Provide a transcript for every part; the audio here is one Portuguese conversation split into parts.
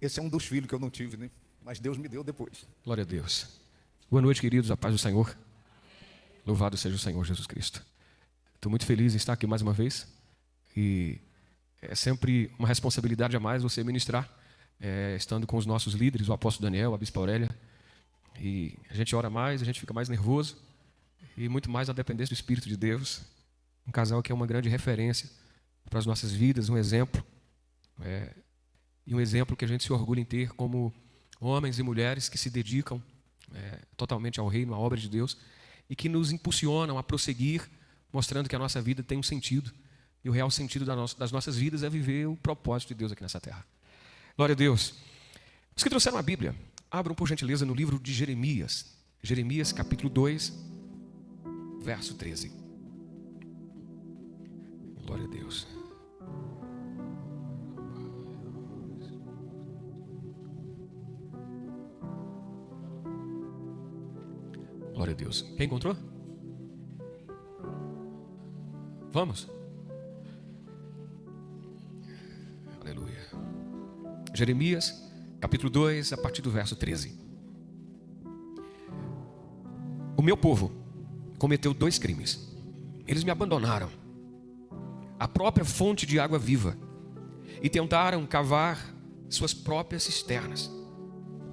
Esse é um dos filhos que eu não tive, né? Mas Deus me deu depois. Glória a Deus. Boa noite, queridos, a paz do Senhor. Louvado seja o Senhor Jesus Cristo. Estou muito feliz em estar aqui mais uma vez. E é sempre uma responsabilidade a mais você ministrar, estando com os nossos líderes, o apóstolo Daniel, a bispa Aurélia. E a gente ora mais, a gente fica mais nervoso. E muito mais a dependência do Espírito de Deus. Um casal que é uma grande referência para as nossas vidas, um exemplo. E um exemplo que a gente se orgulha em ter como homens e mulheres que se dedicam totalmente ao reino, à obra de Deus, e que nos impulsionam a prosseguir, mostrando que a nossa vida tem um sentido. E o real sentido das nossas vidas é viver o propósito de Deus aqui nessa terra. Glória a Deus. Os que trouxeram a Bíblia, abram por gentileza no livro de Jeremias. Jeremias capítulo 2, verso 13. Glória a Deus. Glória a Deus. Quem encontrou? Vamos? Aleluia. Jeremias, capítulo 2, a partir do verso 13. O meu povo cometeu 2 crimes. Eles me abandonaram, a própria fonte de água viva, e tentaram cavar suas próprias cisternas,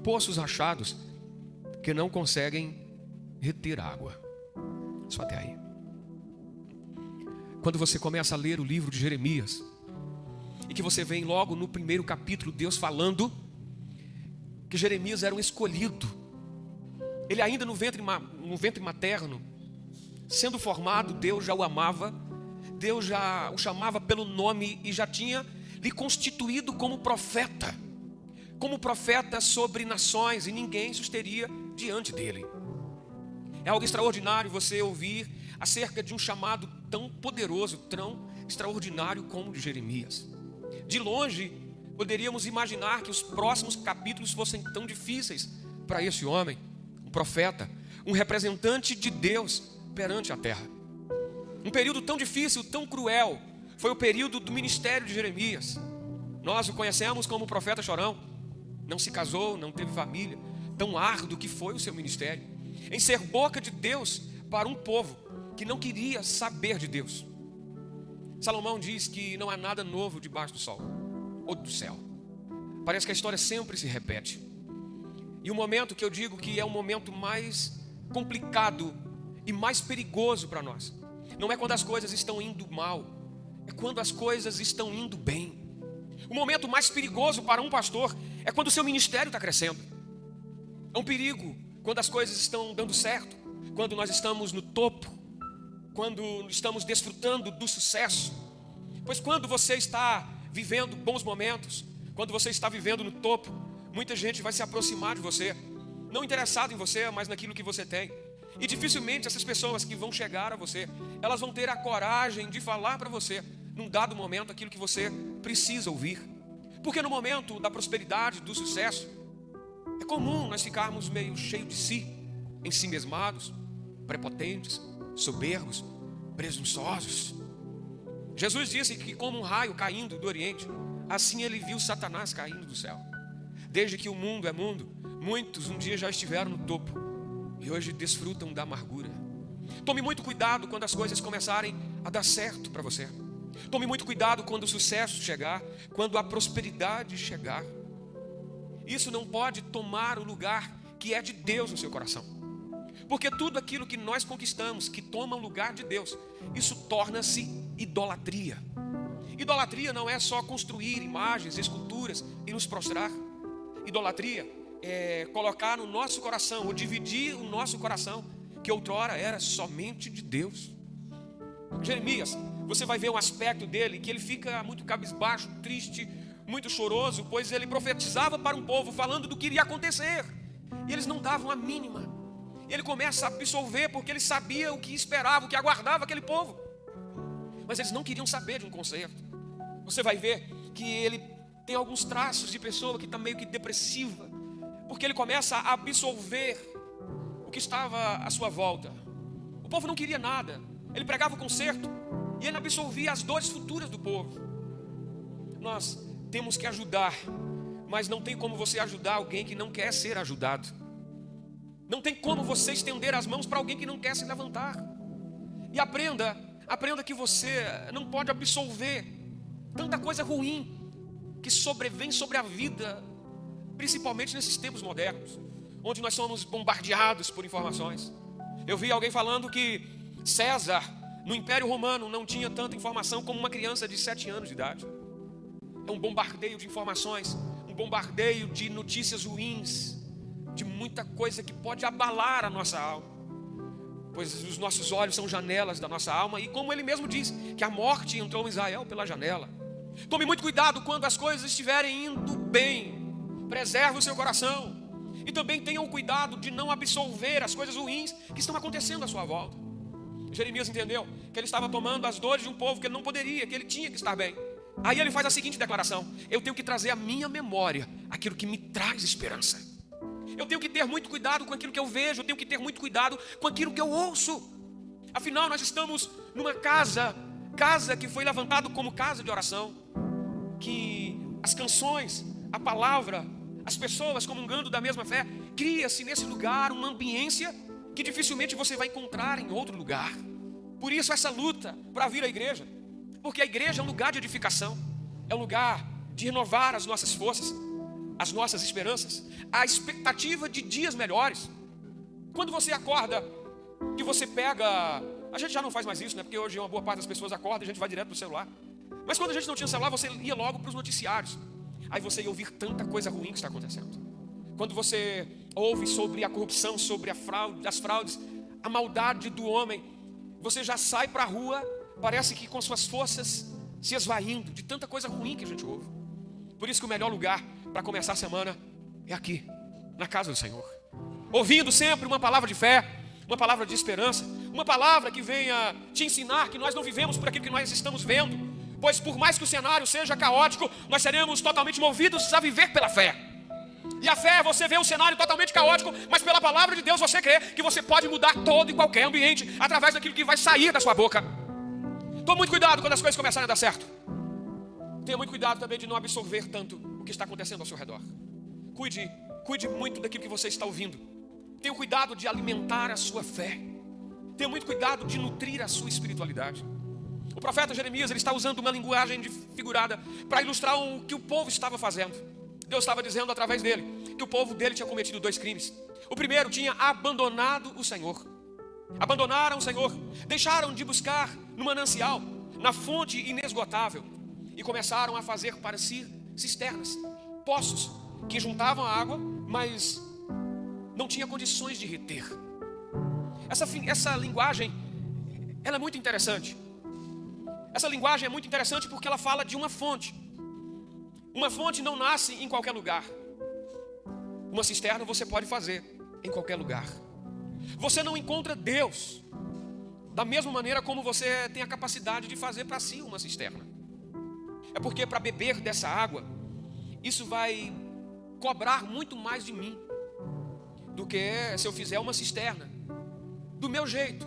poços rachados que não conseguem reter água. Só até aí. Quando você começa a ler o livro de Jeremias, e que você vem logo no primeiro capítulo, Deus falando que Jeremias era um escolhido. Ele ainda no ventre materno, sendo formado, Deus já o amava, Deus já o chamava pelo nome e já tinha lhe constituído como profeta sobre nações, e ninguém susteria diante dele. É algo extraordinário você ouvir acerca de um chamado tão poderoso, tão extraordinário como o de Jeremias. De longe, poderíamos imaginar que os próximos capítulos fossem tão difíceis para esse homem, um profeta, um representante de Deus perante a terra. Um período tão difícil, tão cruel, foi o período do ministério de Jeremias. Nós o conhecemos como o profeta chorão. Não se casou, não teve família. Tão árduo que foi o seu ministério, em ser boca de Deus para um povo que não queria saber de Deus. Salomão diz que não há nada novo debaixo do sol ou do céu. Parece que a história sempre se repete. E o momento que eu digo que é o momento mais complicado e mais perigoso para nós, não é quando as coisas estão indo mal, é quando as coisas estão indo bem. O momento mais perigoso para um pastor é quando o seu ministério está crescendo. É um perigo quando as coisas estão dando certo, quando nós estamos no topo, quando estamos desfrutando do sucesso. Pois quando você está vivendo bons momentos, quando você está vivendo no topo, muita gente vai se aproximar de você, não interessado em você, mas naquilo que você tem. E dificilmente essas pessoas que vão chegar a você, elas vão ter a coragem de falar para você, num dado momento, aquilo que você precisa ouvir. Porque no momento da prosperidade, do sucesso, é comum nós ficarmos meio cheios de si, ensimesmados, prepotentes, soberbos, presunçosos. Jesus disse que como um raio caindo do Oriente, assim ele viu Satanás caindo do céu. Desde que o mundo é mundo, muitos um dia já estiveram no topo e hoje desfrutam da amargura. Tome muito cuidado quando as coisas começarem a dar certo para você. Tome muito cuidado quando o sucesso chegar, quando a prosperidade chegar. Isso não pode tomar o lugar que é de Deus no seu coração. Porque tudo aquilo que nós conquistamos, que toma o lugar de Deus, isso torna-se idolatria. Idolatria não é só construir imagens, esculturas e nos prostrar. Idolatria é colocar no nosso coração, ou dividir o nosso coração, que outrora era somente de Deus. Jeremias, você vai ver um aspecto dele que ele fica muito cabisbaixo, triste, muito choroso, pois ele profetizava para um povo falando do que iria acontecer, e eles não davam a mínima. Ele começa a absolver porque ele sabia o que esperava, o que aguardava aquele povo, mas eles não queriam saber de um conserto. Você vai ver que ele tem alguns traços de pessoa que está meio que depressiva, porque ele começa a absolver o que estava à sua volta. O povo não queria nada, ele pregava o conserto e ele absolvia as dores futuras do povo. Nós temos que ajudar mas não tem como você ajudar alguém que não quer ser ajudado. Não tem como você estender as mãos para alguém que não quer se levantar. E aprenda que você não pode absolver tanta coisa ruim que sobrevém sobre a vida, principalmente nesses tempos modernos, onde nós somos bombardeados por informações. Eu vi alguém falando que César, no Império Romano, não tinha tanta informação como uma criança de 7 anos de idade. É um bombardeio de informações, um bombardeio de notícias ruins, de muita coisa que pode abalar a nossa alma, pois os nossos olhos são janelas da nossa alma, e como ele mesmo diz, que a morte entrou em Israel pela janela. Tome muito cuidado quando as coisas estiverem indo bem, preserve o seu coração, e também tenham cuidado de não absorver as coisas ruins que estão acontecendo à sua volta. Jeremias entendeu que ele estava tomando as dores de um povo que ele não poderia, que ele tinha que estar bem. Aí ele faz a seguinte declaração: eu tenho que trazer à minha memória aquilo que me traz esperança. Eu tenho que ter muito cuidado com aquilo que eu vejo, eu tenho que ter muito cuidado com aquilo que eu ouço. Afinal, nós estamos numa casa que foi levantada como casa de oração, que as canções, a palavra, as pessoas comungando da mesma fé, cria-se nesse lugar uma ambiência que dificilmente você vai encontrar em outro lugar. Por isso essa luta para vir à igreja, porque a igreja é um lugar de edificação, é um lugar de renovar as nossas forças, as nossas esperanças, a expectativa de dias melhores. Quando você acorda, que você pega... A gente já não faz mais isso, né? Porque hoje uma boa parte das pessoas acorda e a gente vai direto para o celular. Mas quando a gente não tinha celular, você ia logo para os noticiários. Aí você ia ouvir tanta coisa ruim que está acontecendo. Quando você ouve sobre a corrupção, sobre as fraudes, a maldade do homem, você já sai para a rua, parece que com suas forças se esvaindo de tanta coisa ruim que a gente ouve. Por isso que o melhor lugar para começar a semana é aqui, na casa do Senhor, ouvindo sempre uma palavra de fé, uma palavra de esperança, uma palavra que venha te ensinar que nós não vivemos por aquilo que nós estamos vendo, pois por mais que o cenário seja caótico, nós seremos totalmente movidos a viver pela fé. E a fé é você ver o cenário totalmente caótico, mas pela palavra de Deus você crê que você pode mudar todo e qualquer ambiente através daquilo que vai sair da sua boca. Tome muito cuidado quando as coisas começarem a dar certo. Tenha muito cuidado também de não absorver tanto o que está acontecendo ao seu redor. Cuide muito daquilo que você está ouvindo. Tenha cuidado de alimentar a sua fé. Tenha muito cuidado de nutrir a sua espiritualidade. O profeta Jeremias, ele está usando uma linguagem figurada para ilustrar o que o povo estava fazendo. Deus estava dizendo através dele que o povo dele tinha cometido 2 crimes. O primeiro, tinha abandonado o Senhor. Abandonaram o Senhor, deixaram de buscar no manancial, na fonte inesgotável, e começaram a fazer para si cisternas, poços que juntavam a água, mas não tinha condições de reter. Essa linguagem, ela é muito interessante. Essa linguagem é muito interessante porque ela fala de uma fonte. Uma fonte não nasce em qualquer lugar. Uma cisterna você pode fazer em qualquer lugar. Você não encontra Deus da mesma maneira como você tem a capacidade de fazer para si uma cisterna. É porque para beber dessa água, isso vai cobrar muito mais de mim do que se eu fizer uma cisterna do meu jeito,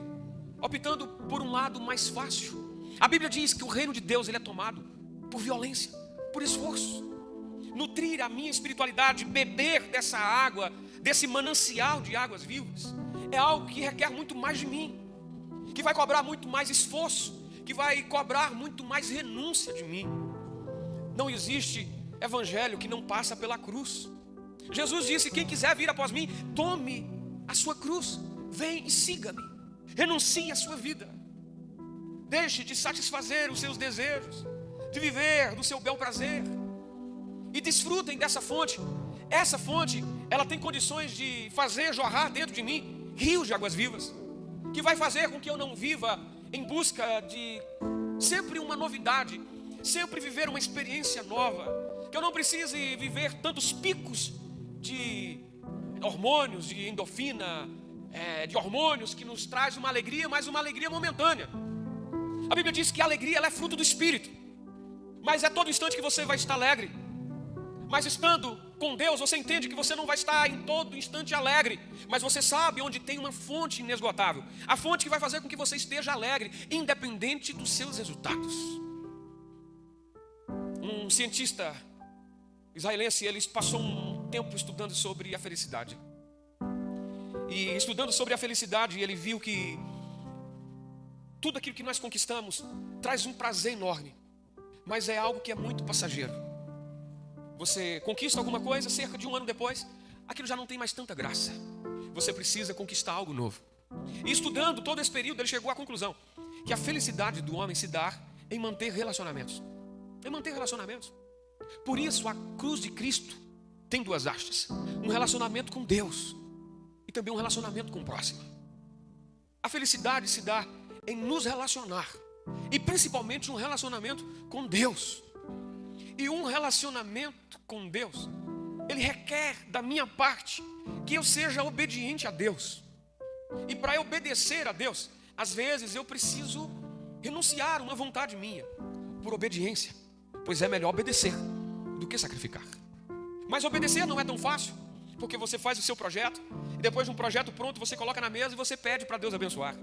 optando por um lado mais fácil. A Bíblia diz que o reino de Deus, ele é tomado por violência, por esforço. Nutrir a minha espiritualidade, beber dessa água, desse manancial de águas vivas, é algo que requer muito mais de mim, que vai cobrar muito mais esforço, que vai cobrar muito mais renúncia de mim. Não existe evangelho que não passa pela cruz. Jesus disse: quem quiser vir após mim, tome a sua cruz, vem e siga-me. Renuncie a sua vida. Deixe de satisfazer os seus desejos, de viver do seu bel prazer, e desfrutem dessa fonte. Essa fonte, ela tem condições de fazer jorrar dentro de mim rios de águas vivas, que vai fazer com que eu não viva em busca de sempre uma novidade, sempre viver uma experiência nova, que eu não precise viver tantos picos de hormônios, de endorfina, de hormônios que nos traz uma alegria, mas uma alegria momentânea. A Bíblia diz que a alegria, ela é fruto do Espírito, mas é todo instante que você vai estar alegre. Mas estando com Deus, você entende que você não vai estar em todo instante alegre, mas você sabe onde tem uma fonte inesgotável, a fonte que vai fazer com que você esteja alegre, independente dos seus resultados. Um cientista israelense, ele passou um tempo estudando sobre a felicidade. E estudando sobre a felicidade, ele viu que tudo aquilo que nós conquistamos traz um prazer enorme, mas é algo que é muito passageiro. Você conquista alguma coisa, cerca de um ano depois, aquilo já não tem mais tanta graça. Você precisa conquistar algo novo. E estudando todo esse período, ele chegou à conclusão que a felicidade do homem se dá em manter relacionamentos. Em manter relacionamentos. Por isso, a cruz de Cristo tem duas hastes: um relacionamento com Deus e também um relacionamento com o próximo. A felicidade se dá em nos relacionar, e principalmente um relacionamento com Deus. E um relacionamento com Deus, ele requer da minha parte que eu seja obediente a Deus. E para eu obedecer a Deus, às vezes eu preciso renunciar uma vontade minha por obediência, pois é melhor obedecer do que sacrificar. Mas obedecer não é tão fácil, porque você faz o seu projeto e depois de um projeto pronto você coloca na mesa e você pede para Deus abençoar.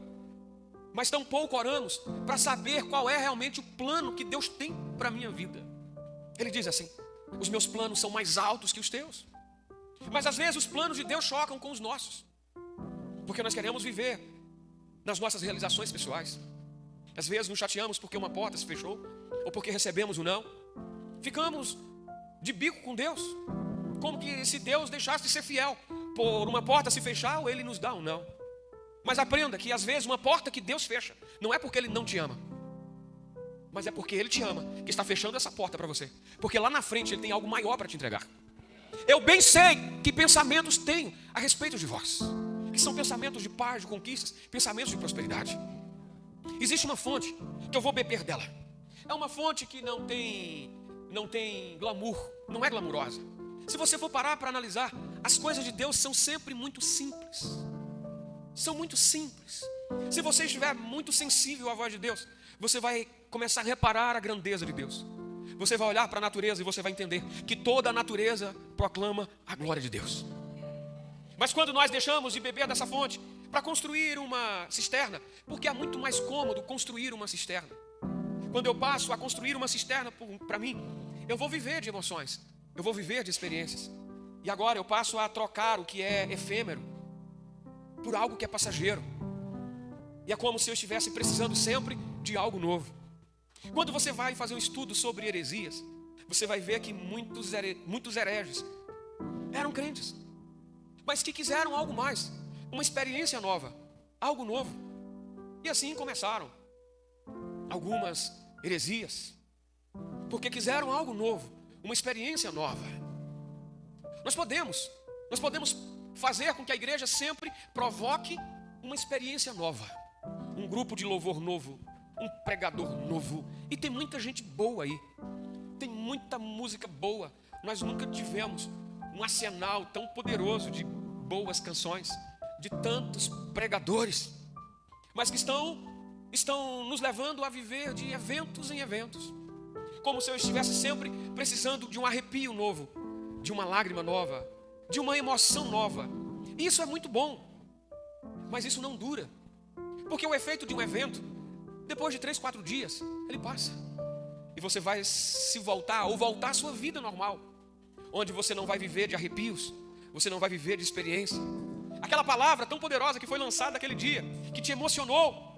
Mas tão pouco oramos para saber qual é realmente o plano que Deus tem para a minha vida. Ele diz assim: os meus planos são mais altos que os teus. Mas às vezes os planos de Deus chocam com os nossos, porque nós queremos viver nas nossas realizações pessoais. Às vezes nos chateamos porque uma porta se fechou, ou porque recebemos um não. Ficamos de bico com Deus, como que se Deus deixasse de ser fiel por uma porta se fechar, ou Ele nos dá um não. Mas aprenda que às vezes uma porta que Deus fecha não é porque Ele não te ama, mas é porque Ele te ama que está fechando essa porta para você, porque lá na frente Ele tem algo maior para te entregar. Eu bem sei que pensamentos tenho a respeito de vós, que são pensamentos de paz, de conquistas, pensamentos de prosperidade. Existe uma fonte que eu vou beber dela. É uma fonte que não tem glamour, não é glamurosa. Se você for parar para analisar, as coisas de Deus são sempre muito simples. São muito simples. Se você estiver muito sensível à voz de Deus, você vai começar a reparar a grandeza de Deus. Você vai olhar para a natureza e você vai entender que toda a natureza proclama a glória de Deus. Mas quando nós deixamos de beber dessa fonte para construir uma cisterna, porque é muito mais cômodo construir uma cisterna. Quando eu passo a construir uma cisterna para mim, eu vou viver de emoções, eu vou viver de experiências. E agora eu passo a trocar o que é efêmero por algo que é passageiro. E é como se eu estivesse precisando sempre de algo novo. Quando você vai fazer um estudo sobre heresias, você vai ver que muitos hereges eram crentes, mas que quiseram algo mais, uma experiência nova, algo novo. E assim começaram algumas heresias, porque quiseram algo novo, uma experiência nova. Nós podemos fazer com que a igreja sempre provoque uma experiência nova, um grupo de louvor novo, um pregador novo. E tem muita gente boa aí, tem muita música boa. Nós nunca tivemos um arsenal tão poderoso de boas canções, de tantos pregadores, mas que estão nos levando a viver de eventos em eventos, como se eu estivesse sempre precisando de um arrepio novo, de uma lágrima nova, de uma emoção nova. Isso é muito bom, mas isso não dura, porque o efeito de um evento, depois de 3, 4 dias, ele passa, e você vai voltar à sua vida normal, onde você não vai viver de arrepios, você não vai viver de experiência. Aquela palavra tão poderosa que foi lançada naquele dia, que te emocionou,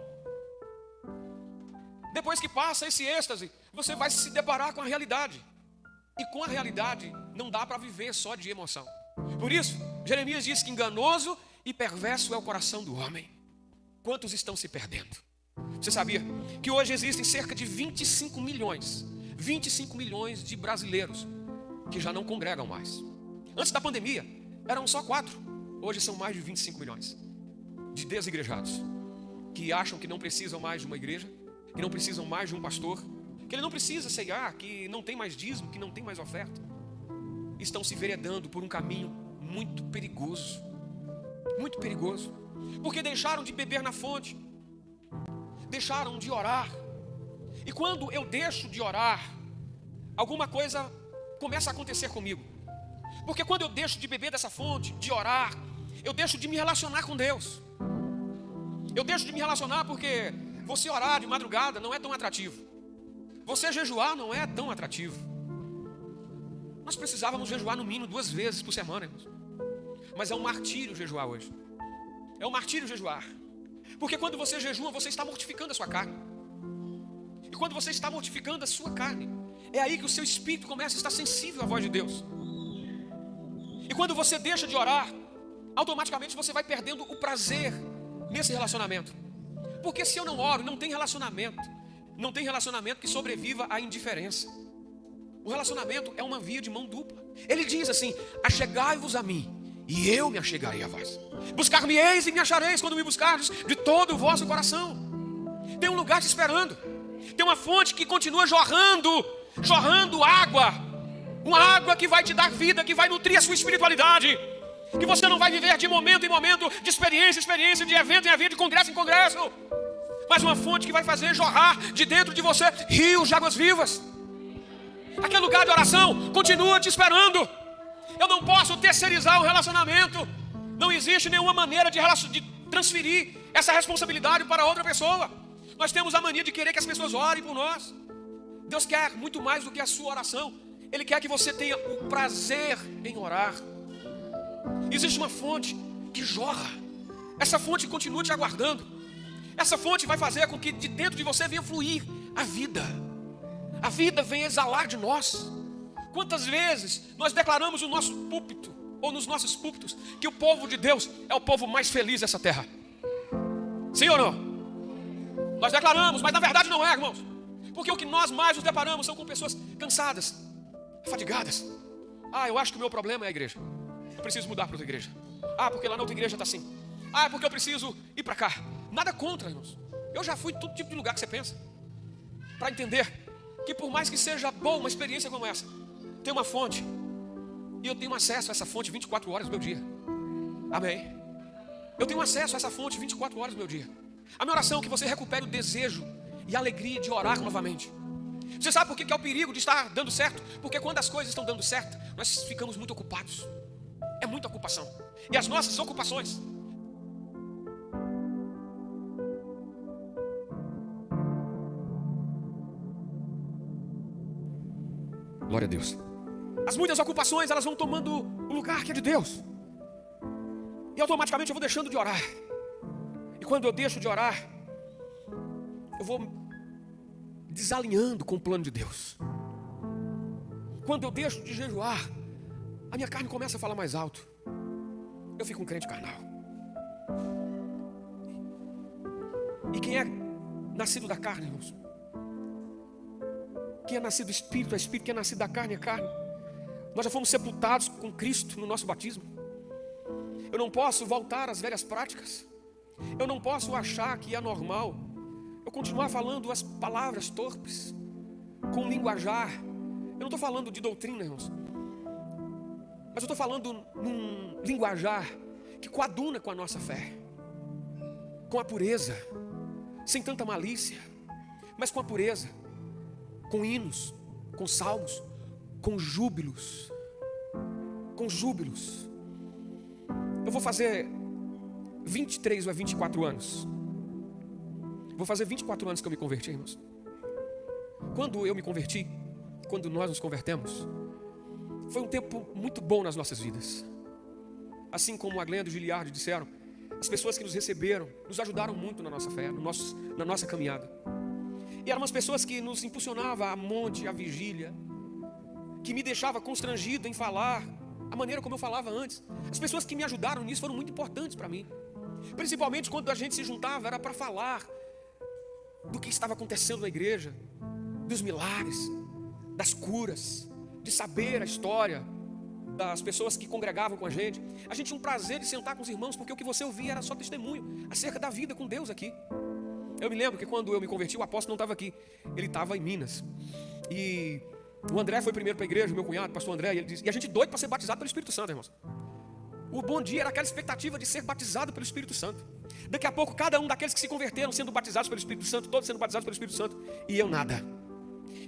depois que passa esse êxtase, você vai se deparar com a realidade. E com a realidade não dá para viver só de emoção. Por isso, Jeremias diz que enganoso e perverso é o coração do homem. Quantos estão se perdendo? Você sabia que hoje existem cerca de 25 milhões de brasileiros que já não congregam mais? Antes da pandemia, eram só 4. Hoje são mais de 25 milhões de desigrejados, que acham que não precisam mais de uma igreja, que não precisam mais de um pastor, que ele não precisa ceiar, que não tem mais dízimo, que não tem mais oferta. Estão se veredando por um caminho muito perigoso, porque deixaram de beber na fonte, deixaram de orar. E quando eu deixo de orar, alguma coisa começa a acontecer comigo. Porque quando eu deixo de beber dessa fonte, de orar, eu deixo de me relacionar com Deus. Eu deixo de me relacionar porque você orar de madrugada não é tão atrativo. Você jejuar não é tão atrativo. Nós precisávamos jejuar no mínimo 2 vezes por semana, irmãos. Mas é um martírio jejuar hoje. É um martírio jejuar. Porque quando você jejua, você está mortificando a sua carne. E quando você está mortificando a sua carne, é aí que o seu espírito começa a estar sensível à voz de Deus. E quando você deixa de orar, automaticamente você vai perdendo o prazer nesse relacionamento. Porque se eu não oro, não tem relacionamento. Não tem relacionamento que sobreviva à indiferença. O relacionamento é uma via de mão dupla. Ele diz assim: achegai-vos a mim, e eu me achegarei a vós. Buscar-me-eis e me achareis quando me buscardes de todo o vosso coração. Tem um lugar te esperando. Tem uma fonte que continua jorrando água. Uma água que vai te dar vida, que vai nutrir a sua espiritualidade. Que você não vai viver de momento em momento, de experiência em experiência, de evento em evento, de congresso em congresso. Mas uma fonte que vai fazer jorrar de dentro de você rios de águas vivas. Aquele lugar de oração continua te esperando. Eu não posso terceirizar o relacionamento. Não existe nenhuma maneira de transferir essa responsabilidade para outra pessoa. Nós temos a mania de querer que as pessoas orem por nós. Deus quer muito mais do que a sua oração. Ele quer que você tenha o prazer em orar. Existe uma fonte que jorra. Essa fonte continua te aguardando. Essa fonte vai fazer com que de dentro de você venha fluir a vida. A vida vem exalar de nós. Quantas vezes nós declaramos no nosso púlpito, ou nos nossos púlpitos, que o povo de Deus é o povo mais feliz dessa terra? Sim ou não? Nós declaramos, mas na verdade não é, irmãos. Porque o que nós mais nos deparamos são com pessoas cansadas, fadigadas. Eu acho que o meu problema é a igreja. Eu preciso mudar para outra igreja. Porque lá na outra igreja está assim. É porque eu preciso ir para cá. Nada contra, irmãos. Eu já fui em todo tipo de lugar que você pensa. Para entender que por mais que seja boa uma experiência como essa, tem uma fonte. E eu tenho acesso a essa fonte 24 horas do meu dia. Amém? Eu tenho acesso a essa fonte 24 horas do meu dia. A minha oração é que você recupere o desejo e a alegria de orar novamente. Você sabe por que é o perigo de estar dando certo? Porque quando as coisas estão dando certo, nós ficamos muito ocupados. É muita ocupação. E as nossas ocupações glória a Deus. As muitas ocupações, elas vão tomando o lugar que é de Deus. E automaticamente eu vou deixando de orar. E quando eu deixo de orar, eu vou desalinhando com o plano de Deus. Quando eu deixo de jejuar, a minha carne começa a falar mais alto. Eu fico um crente carnal. E quem é nascido da carne, irmãos? Quem é nascido do Espírito é Espírito. Quem é nascido da carne é carne. Nós já fomos sepultados com Cristo no nosso batismo. Eu não posso voltar às velhas práticas. Eu não posso achar que é normal eu continuar falando as palavras torpes, com linguajar. Eu não estou falando de doutrina, irmãos, mas eu estou falando num linguajar que coaduna com a nossa fé, com a pureza, sem tanta malícia, mas com a pureza, com hinos, com salmos, com júbilos. Com júbilos. Eu vou fazer 23 ou 24 anos. Vou fazer 24 anos que eu me converti, irmãos. Quando eu me converti, quando nós nos convertemos, foi um tempo muito bom nas nossas vidas. Assim como a Glenda e o Giliardi disseram, as pessoas que nos receberam nos ajudaram muito na nossa fé, na nossa caminhada. E eram umas pessoas que nos impulsionavam a monte, a vigília, que me deixava constrangido em falar a maneira como eu falava antes. As pessoas que me ajudaram nisso foram muito importantes para mim. Principalmente quando a gente se juntava, era para falar do que estava acontecendo na igreja, dos milagres, das curas, de saber a história das pessoas que congregavam com a gente. A gente tinha um prazer de sentar com os irmãos, porque o que você ouvia era só testemunho acerca da vida com Deus aqui. Eu me lembro que quando eu me converti, o apóstolo não estava aqui, ele estava em Minas. E o André foi primeiro para a igreja, o meu cunhado, o pastor André, e a gente doido para ser batizado pelo Espírito Santo, irmãos. O bom dia era aquela expectativa de ser batizado pelo Espírito Santo. Daqui a pouco, cada um daqueles que se converteram sendo batizados pelo Espírito Santo, todos sendo batizados pelo Espírito Santo, e eu nada.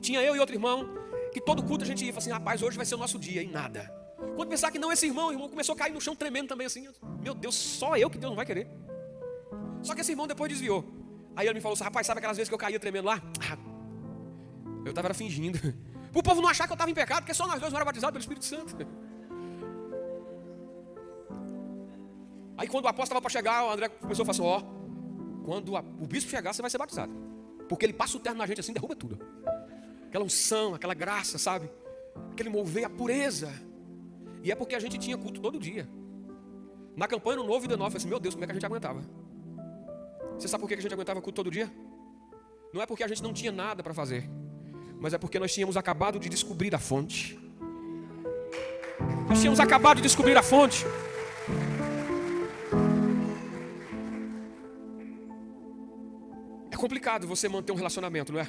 Tinha eu e outro irmão, que todo culto a gente ia e falava assim, rapaz, hoje vai ser o nosso dia, e nada. Quando pensar que não, esse irmão, o irmão começou a cair no chão tremendo também assim, meu Deus, só eu que Deus não vai querer. Só que esse irmão depois desviou. Aí ele me falou assim, rapaz, sabe aquelas vezes que eu caía tremendo lá? Eu estava fingindo, Para o povo não achar que eu estava em pecado, porque só nós dois não éramos batizados pelo Espírito Santo. Aí quando o apóstolo estava para chegar, o André começou a falar assim, quando o bispo chegar, você vai ser batizado. Porque ele passa o terno na gente assim, derruba tudo. Aquela unção, aquela graça, sabe? Aquele mover, a pureza. E é porque a gente tinha culto todo dia. Na campanha no Novo Vida Nova, eu falei assim, meu Deus, como é que a gente aguentava? Você sabe por que a gente aguentava culto todo dia? Não é porque a gente não tinha nada para fazer, mas é porque nós tínhamos acabado de descobrir a fonte. Nós tínhamos acabado de descobrir a fonte. É complicado você manter um relacionamento, não é?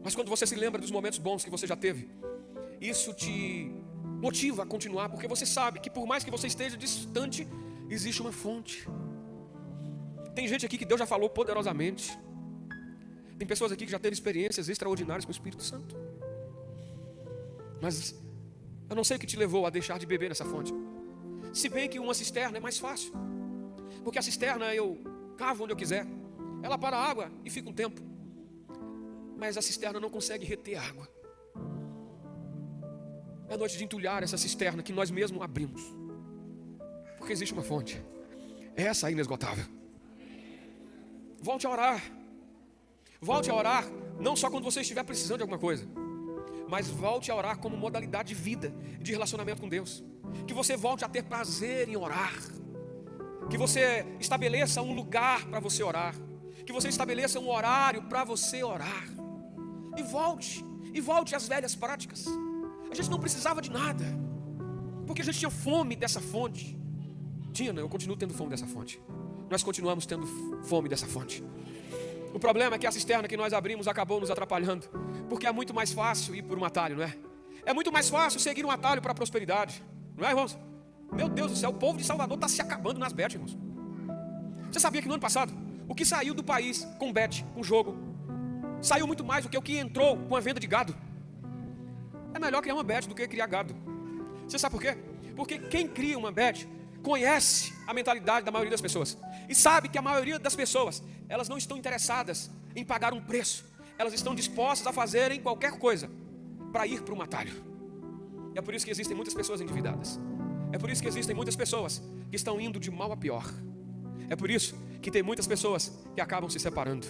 Mas quando você se lembra dos momentos bons que você já teve, isso te motiva a continuar, porque você sabe que por mais que você esteja distante, existe uma fonte. Tem gente aqui que Deus já falou poderosamente. Tem pessoas aqui que já teve experiências extraordinárias com o Espírito Santo. Mas eu não sei o que te levou a deixar de beber nessa fonte. Se bem que uma cisterna é mais fácil, porque a cisterna eu cavo onde eu quiser, ela para a água e fica um tempo. Mas a cisterna não consegue reter água. É noite de entulhar essa cisterna que nós mesmos abrimos, porque existe uma fonte. Essa é inesgotável. Volte a orar. Volte a orar, não só quando você estiver precisando de alguma coisa, mas volte a orar como modalidade de vida, de relacionamento com Deus. Que você volte a ter prazer em orar. Que você estabeleça um lugar para você orar. Que você estabeleça um horário para você orar. E volte às velhas práticas. A gente não precisava de nada, porque a gente tinha fome dessa fonte. Eu continuo tendo fome dessa fonte. Nós continuamos tendo fome dessa fonte. O problema é que a cisterna que nós abrimos acabou nos atrapalhando, porque é muito mais fácil ir por um atalho, não é? É muito mais fácil seguir um atalho para a prosperidade, não é, irmãos? Meu Deus do céu, o povo de Salvador está se acabando nas bets, irmãos. Você sabia que no ano passado, o que saiu do país com bet, com jogo, saiu muito mais do que o que entrou com a venda de gado? É melhor criar uma bet do que criar gado. Você sabe por quê? Porque quem cria uma bet conhece a mentalidade da maioria das pessoas e sabe que a maioria das pessoas, elas não estão interessadas em pagar um preço. Elas estão dispostas a fazerem qualquer coisa para ir para um atalho. É por isso que existem muitas pessoas endividadas. É por isso que existem muitas pessoas que estão indo de mal a pior. É por isso que tem muitas pessoas que acabam se separando.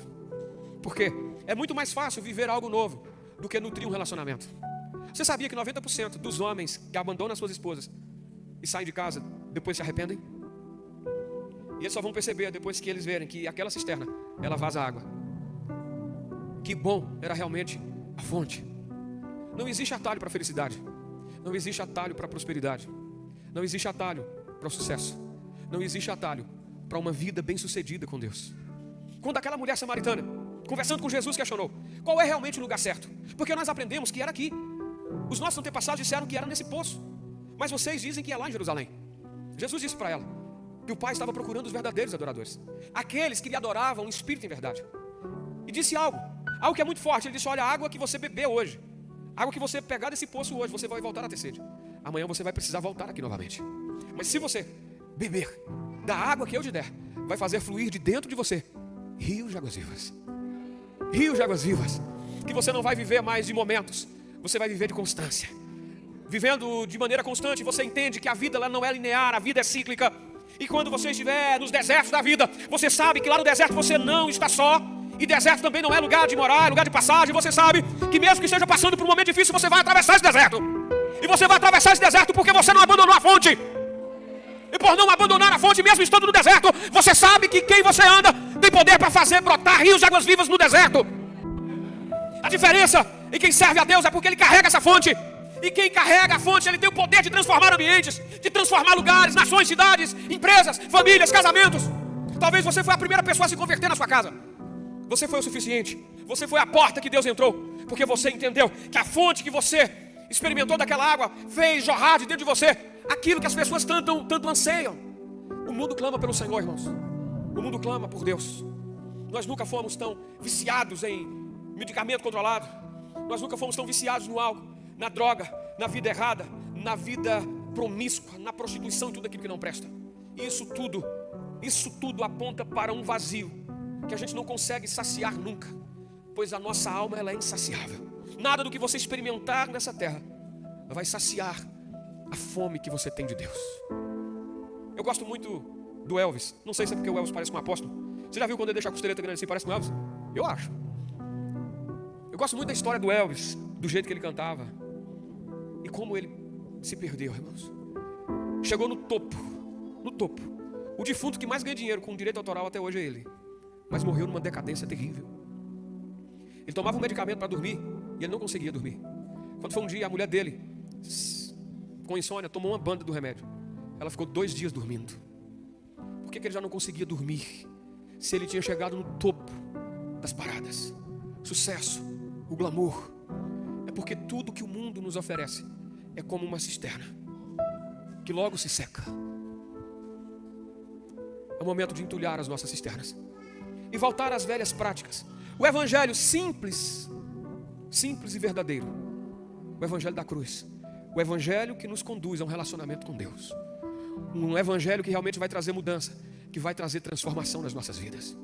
Porque é muito mais fácil viver algo novo do que nutrir um relacionamento. Você sabia que 90% dos homens que abandonam as suas esposas e saem de casa, depois se arrependem? E eles só vão perceber depois que eles verem que aquela cisterna, ela vaza água. Que bom era realmente a fonte. Não existe atalho para a felicidade. Não existe atalho para a prosperidade. Não existe atalho para o sucesso. Não existe atalho para uma vida bem-sucedida com Deus. Quando aquela mulher samaritana, conversando com Jesus, questionou: qual é realmente o lugar certo? Porque nós aprendemos que era aqui. Os nossos antepassados disseram que era nesse poço, mas vocês dizem que é lá em Jerusalém. Jesus disse para ela que o Pai estava procurando os verdadeiros adoradores, aqueles que lhe adoravam em espírito e em verdade. E disse algo que é muito forte. Ele disse: olha, a água que você bebeu hoje, a água que você pegar desse poço hoje, você vai voltar a ter sede. Amanhã você vai precisar voltar aqui novamente. Mas se você beber da água que eu te der, vai fazer fluir de dentro de você rios de águas vivas. Rios de águas vivas. Que você não vai viver mais de momentos, você vai viver de constância. Vivendo de maneira constante, você entende que a vida ela não é linear, a vida é cíclica. E quando você estiver nos desertos da vida, você sabe que lá no deserto você não está só. E deserto também não é lugar de morar, é lugar de passagem. Você sabe que mesmo que esteja passando por um momento difícil, você vai atravessar esse deserto. E você vai atravessar esse deserto porque você não abandonou a fonte. E por não abandonar a fonte, mesmo estando no deserto, você sabe que quem você anda tem poder para fazer brotar rios de águas vivas no deserto. A diferença em quem serve a Deus é porque ele carrega essa fonte. E quem carrega a fonte, ele tem o poder de transformar ambientes, de transformar lugares, nações, cidades, empresas, famílias, casamentos. Talvez você foi a primeira pessoa a se converter na sua casa. Você foi o suficiente. Você foi a porta que Deus entrou, porque você entendeu que a fonte que você experimentou daquela água fez jorrar de dentro de você aquilo que as pessoas tanto anseiam. O mundo clama pelo Senhor, irmãos. O mundo clama por Deus. Nós nunca fomos tão viciados em medicamento controlado. Nós nunca fomos tão viciados no álcool, na droga, na vida errada, na vida promíscua, na prostituição e tudo aquilo que não presta. Isso tudo aponta para um vazio que a gente não consegue saciar nunca. pois a nossa alma ela é insaciável. Nada do que você experimentar nessa terra vai saciar a fome que você tem de Deus. Eu gosto muito do Elvis. Não sei se é porque o Elvis parece com um apóstolo. Você já viu quando ele deixa a costeleta grande assim, parece com o Elvis? Eu acho. Eu gosto muito da história do Elvis, do jeito que ele cantava e como ele se perdeu, irmãos. Chegou no topo. O defunto que mais ganha dinheiro com direito autoral até hoje é ele, mas morreu numa decadência terrível. Ele tomava um medicamento para dormir e ele não conseguia dormir. Quando foi um dia, a mulher dele, com insônia, tomou uma banda do remédio. Ela ficou 2 dias dormindo. Por que ele já não conseguia dormir? Se ele tinha chegado no topo das paradas, sucesso, o glamour. É porque tudo que o mundo nos oferece é como uma cisterna que logo se seca. É o momento de entulhar as nossas cisternas e voltar às velhas práticas. O evangelho simples e verdadeiro. O evangelho da cruz. O evangelho que nos conduz a um relacionamento com Deus. Um evangelho que realmente vai trazer mudança, que vai trazer transformação nas nossas vidas.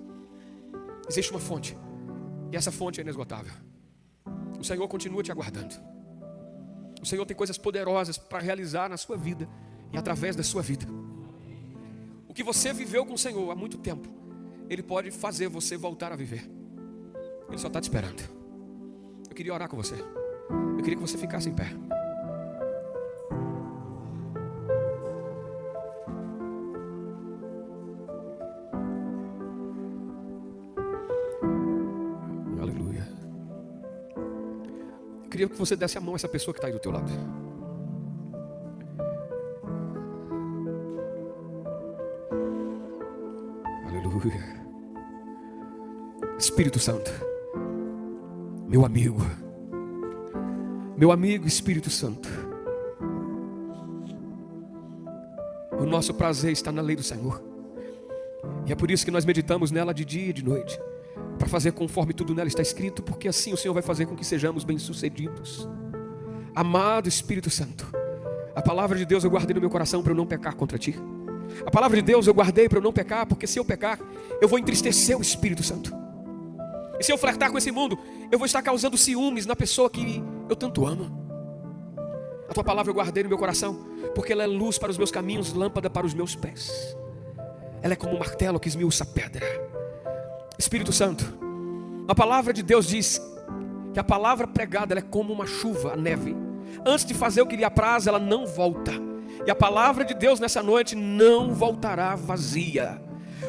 Existe uma fonte, e essa fonte é inesgotável. O Senhor continua te aguardando. O Senhor tem coisas poderosas para realizar na sua vida e através da sua vida. O que você viveu com o Senhor há muito tempo, Ele pode fazer você voltar a viver. Ele só está te esperando. Eu queria orar com você. Eu queria que você ficasse em pé. Aleluia. Eu queria que você desse a mão a essa pessoa que está aí do teu lado. Aleluia. Espírito Santo, meu amigo Espírito Santo, o nosso prazer está na lei do Senhor, e é por isso que nós meditamos nela de dia e de noite, para fazer conforme tudo nela está escrito, porque assim o Senhor vai fazer com que sejamos bem-sucedidos. Amado Espírito Santo, a palavra de Deus eu guardei no meu coração para eu não pecar contra Ti. A palavra de Deus eu guardei para eu não pecar, porque se eu pecar, eu vou entristecer o Espírito Santo. E se eu flertar com esse mundo, eu vou estar causando ciúmes na pessoa que eu tanto amo. A Tua palavra eu guardei no meu coração, porque ela é luz para os meus caminhos, lâmpada para os meus pés. Ela é como um martelo que esmiuça a pedra. Espírito Santo, a palavra de Deus diz que a palavra pregada ela é como uma chuva, a neve. Antes de fazer o que lhe apraz, ela não volta. E a palavra de Deus nessa noite não voltará vazia.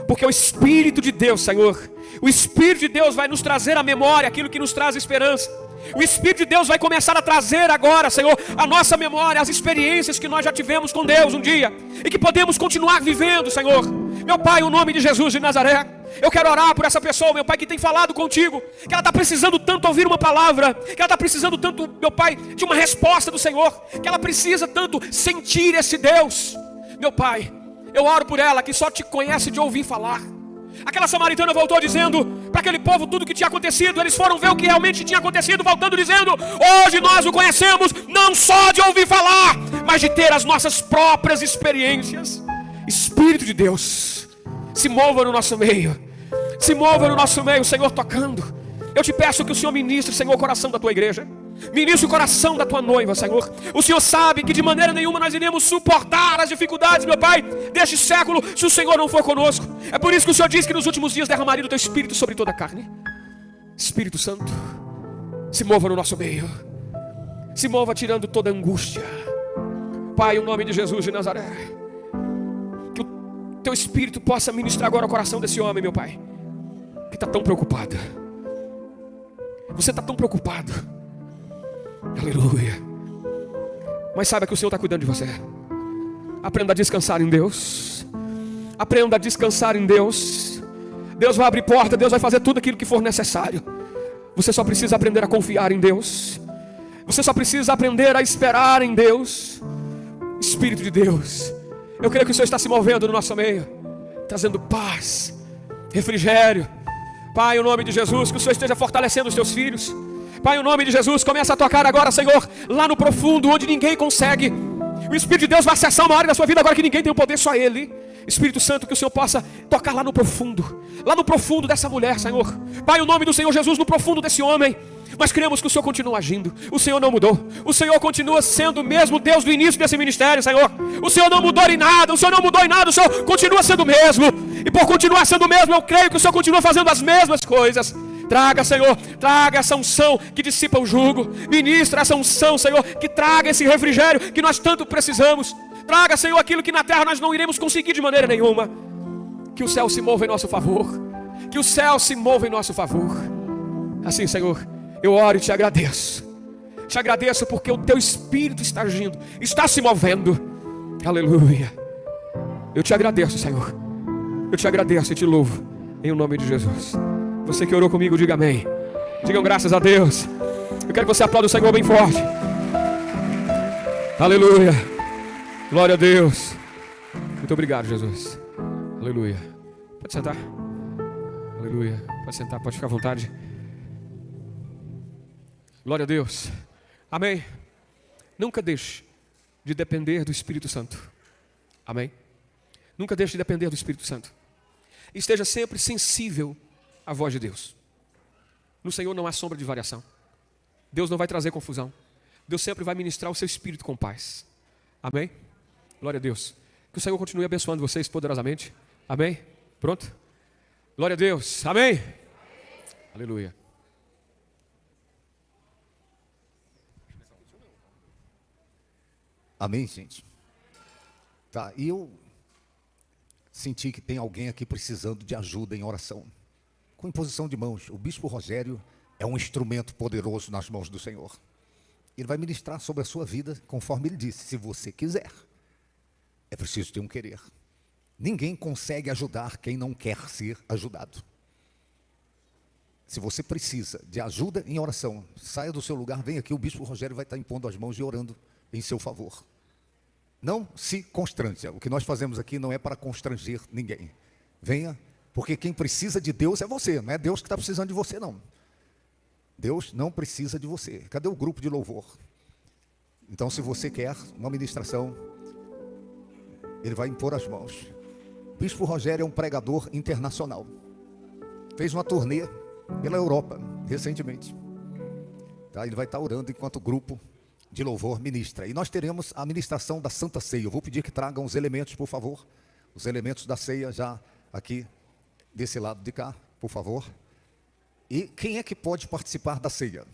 Porque o Espírito de Deus, Senhor, o Espírito de Deus vai nos trazer à memória aquilo que nos traz esperança. O Espírito de Deus vai começar a trazer agora, Senhor, a nossa memória, as experiências que nós já tivemos com Deus um dia e que podemos continuar vivendo, Senhor. Meu Pai, em nome de Jesus de Nazaré, eu quero orar por essa pessoa, meu Pai, que tem falado contigo, que ela está precisando tanto ouvir uma palavra, que ela está precisando tanto, meu Pai, de uma resposta do Senhor, que ela precisa tanto sentir esse Deus. Meu Pai, eu oro por ela que só te conhece de ouvir falar. Aquela samaritana voltou dizendo para aquele povo tudo o que tinha acontecido. Eles foram ver o que realmente tinha acontecido, voltando dizendo: hoje nós o conhecemos não só de ouvir falar, mas de ter as nossas próprias experiências. Espírito de Deus, se mova no nosso meio. Se mova no nosso meio, Senhor, tocando. Eu te peço que o Senhor ministre, Senhor, o coração da tua igreja. Ministre o coração da tua noiva, Senhor. O Senhor sabe que de maneira nenhuma nós iremos suportar as dificuldades, meu Pai, deste século, se o Senhor não for conosco. É por isso que o Senhor diz que nos últimos dias derramaria o teu Espírito sobre toda a carne. Espírito Santo, se mova no nosso meio. Se mova tirando toda angústia. Pai, em nome de Jesus de Nazaré, que o teu Espírito possa ministrar agora o coração desse homem, meu Pai, que está tão preocupado. Você está tão preocupado. Aleluia. Mas saiba que o Senhor está cuidando de você. Aprenda a descansar em Deus. Aprenda a descansar em Deus. Deus vai abrir porta, Deus vai fazer tudo aquilo que for necessário. Você só precisa aprender a confiar em Deus. Você só precisa aprender a esperar em Deus. Espírito de Deus, eu creio que o Senhor está se movendo no nosso meio, trazendo paz, refrigério. Pai, em nome de Jesus, que o Senhor esteja fortalecendo os teus filhos. Pai, em nome de Jesus, começa a tocar agora, Senhor, lá no profundo, onde ninguém consegue. O O Espírito de Deus vai acessar uma área da sua vida agora que ninguém tem o poder, só Ele. Espírito Santo, que o Senhor possa tocar lá no profundo dessa mulher, Senhor. Pai, o nome do Senhor Jesus no profundo desse homem. Nós cremos que o Senhor continua agindo. O Senhor não mudou. O Senhor continua sendo o mesmo Deus do início desse ministério, Senhor. O Senhor não mudou em nada. O Senhor não mudou em nada. O Senhor continua sendo o mesmo. E por continuar sendo o mesmo, eu creio que o Senhor continua fazendo as mesmas coisas. Traga, Senhor, traga essa unção que dissipa o jugo. Ministra essa unção, Senhor, que traga esse refrigério que nós tanto precisamos. Traga, Senhor, aquilo que na terra nós não iremos conseguir de maneira nenhuma. Que o céu se mova em nosso favor. Que o céu se mova em nosso favor. Assim, Senhor, eu oro e te agradeço. Te agradeço porque o teu Espírito está agindo, está se movendo. Aleluia. Eu te agradeço, Senhor. Eu te agradeço e te louvo. Em o nome de Jesus. Você que orou comigo, diga amém. Digam graças a Deus. Eu quero que você aplaude o Senhor bem forte. Aleluia. Glória a Deus. Muito obrigado, Jesus. Aleluia. Pode sentar. Aleluia. Pode sentar, pode ficar à vontade. Glória a Deus. Amém. Nunca deixe de depender do Espírito Santo. Amém. Nunca deixe de depender do Espírito Santo. Esteja sempre sensível à voz de Deus. No Senhor não há sombra de variação. Deus não vai trazer confusão. Deus sempre vai ministrar o seu espírito com paz. Amém. Glória a Deus. Que o Senhor continue abençoando vocês poderosamente. Amém. Pronto? Glória a Deus. Amém. Aleluia. Amém, gente? Tá, e eu senti que tem alguém aqui precisando de ajuda em oração. Com imposição de mãos. O bispo Rogério é um instrumento poderoso nas mãos do Senhor. Ele vai ministrar sobre a sua vida, conforme ele disse, se você quiser. É preciso ter um querer. Ninguém consegue ajudar quem não quer ser ajudado. Se você precisa de ajuda em oração, saia do seu lugar, vem aqui, o bispo Rogério vai estar impondo as mãos e orando em seu favor. Não se constranja. O que nós fazemos aqui não é para constranger ninguém. Venha, porque quem precisa de Deus é você, não é Deus que está precisando de você, não. Deus não precisa de você. Cadê o grupo de louvor? Então, se você quer uma ministração, ele vai impor as mãos. Bispo Rogério é um pregador internacional. Fez uma turnê pela Europa, recentemente. Tá? Ele vai estar orando enquanto o grupo de louvor ministra. E nós teremos a ministração da Santa Ceia. Eu vou pedir que tragam os elementos, por favor. Os elementos da ceia já aqui, desse lado de cá, por favor. E quem é que pode participar da ceia?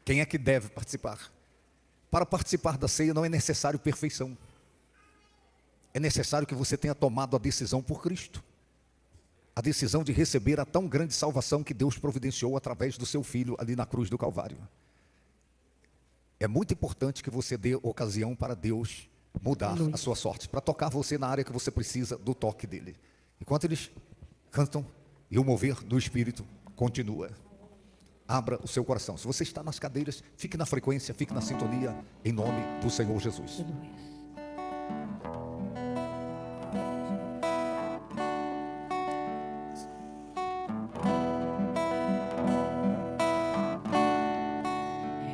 Quem é que deve participar? Para participar da ceia não é necessário perfeição. É necessário que você tenha tomado a decisão por Cristo. A decisão de receber a tão grande salvação que Deus providenciou através do seu Filho ali na cruz do Calvário. É muito importante que você dê ocasião para Deus mudar a sua sorte, para tocar você na área que você precisa do toque dele. Enquanto eles cantam e o mover do Espírito continua. Abra o seu coração. Se você está nas cadeiras, fique na frequência, fique na sintonia, em nome do Senhor Jesus.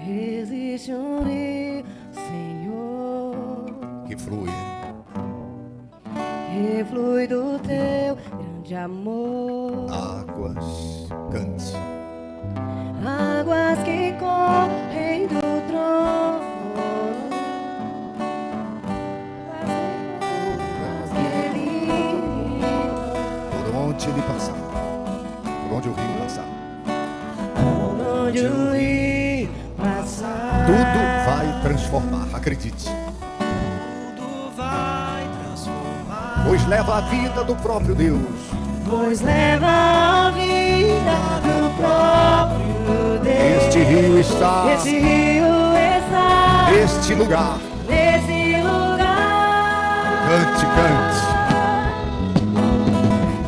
Existe um rio, Senhor, Que flui. que flui do teu grande amor. Águas, cante. Águas que correm do trono. Por onde ele passar, por onde o rio passar, Por onde o rio passar, tudo vai transformar, acredite. tudo vai transformar. Pois leva a vida do próprio Deus. Pois leva a vida do próprio Deus. Este rio está, Este rio está neste lugar. nesse lugar. Cante, cante.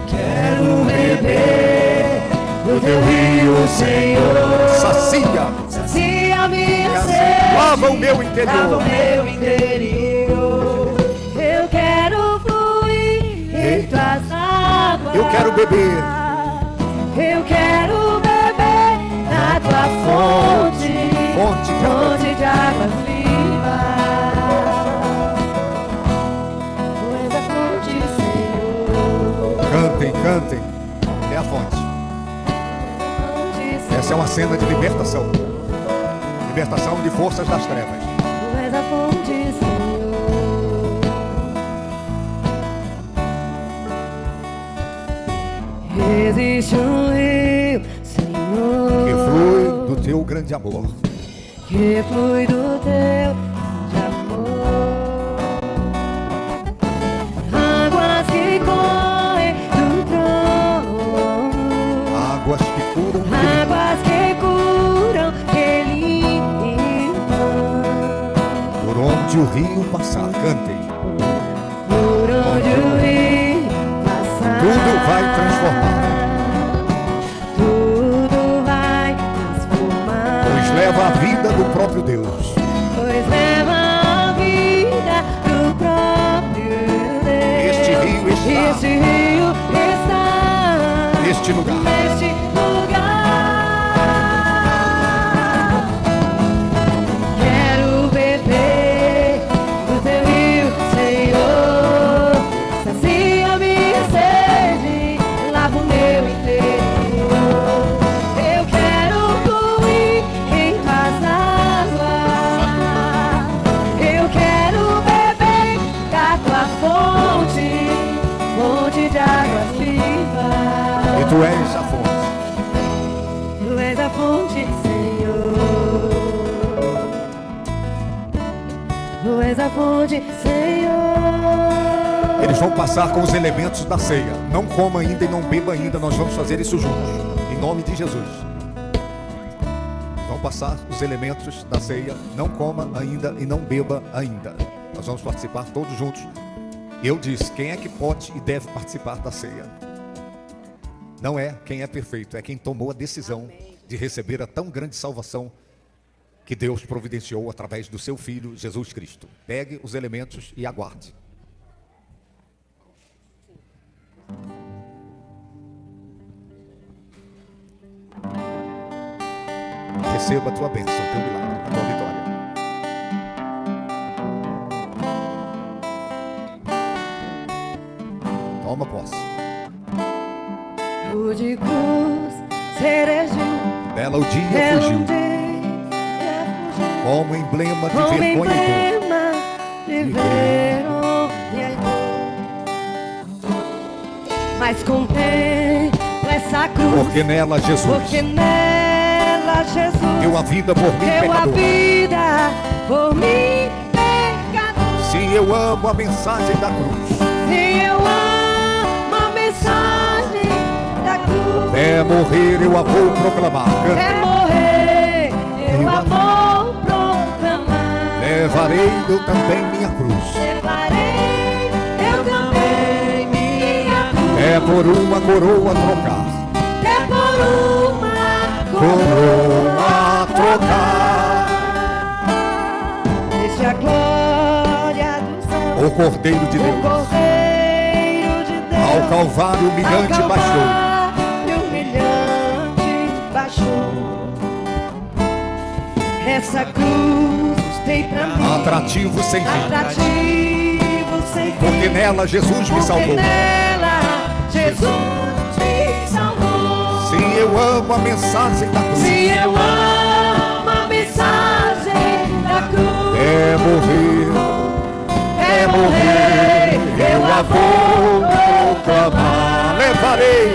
Quero beber do teu rio, Senhor. Sacia, Sacia minha sede, lava o meu lava o interior. meu interior. Eu quero fluir em tuas águas. Eu quero beber. Eu quero beber na tua fonte, Fonte de água. fonte de águas vivas. cena de libertação. Libertação de forças das trevas. Tu és a fonte, Senhor. Existe um rio, Senhor, Que flui do teu grande amor. que flui do teu grande amor. Águas que correm do trono, Águas que curam. águas que curam, que limpam. Por onde o rio passar, cantem. Por onde o rio passar, Tudo vai transformar. tudo vai transformar. Pois leva a vida do próprio Deus. Pois leva a vida do próprio Deus. Este rio está. Este rio está Neste lugar. neste lugar. Quero beber do teu rio, Senhor. Sacia minha sede, lava o meu interior. Eu quero fluir em tuas águas. Eu quero beber da tua fonte, fonte de águas vivas. E tu és a fonte. Tu és a fonte, Senhor. Tu és a fonte, Senhor. Eles vão passar com os elementos da ceia. Não coma ainda e não beba ainda. Nós vamos fazer isso juntos. Em nome de Jesus. Vão passar os elementos da ceia. Não coma ainda e não beba ainda. Nós vamos participar todos juntos. Eu disse, quem é que pode e deve participar da ceia? Não é quem é perfeito, é quem tomou a decisão de receber a tão grande salvação que Deus providenciou através do seu Filho, Jesus Cristo. Pegue os elementos e aguarde. Receba a tua bênção, o teu milagre, a tua vitória. Toma posse. O de cruz, cerejo, Bela o dia é fugiu, um dia fugiu. como emblema de Como vergonha e dor. emblema de vergonha e dor. Mas contempla essa cruz, Porque nela Jesus porque nela Jesus deu a vida por mim, deu a pecador. vida por mim, pecador. Sim, eu amo a mensagem da cruz. Sim, eu amo a mensagem da cruz. É morrer, eu a vou proclamar. Cante. É morrer, eu a vou proclamar. Levarei eu também minha cruz. Levarei eu também minha cruz. É por uma coroa trocar. É por uma Coroa trocar. Deixa a glória do céu, O Cordeiro de o Deus Cordeiro de Deus, ao Calvário humilhante ao baixou. Calvário humilhante baixou. Essa cruz tem pra mim Atrativo sem fim. atrativo sem fim. Porque nela Jesus me Porque salvou. nela Jesus me salvou. Sim, eu amo a mensagem da cruz. Se eu amo a mensagem da cruz, É morrer, é morrer, eu a vou proclamar. levarei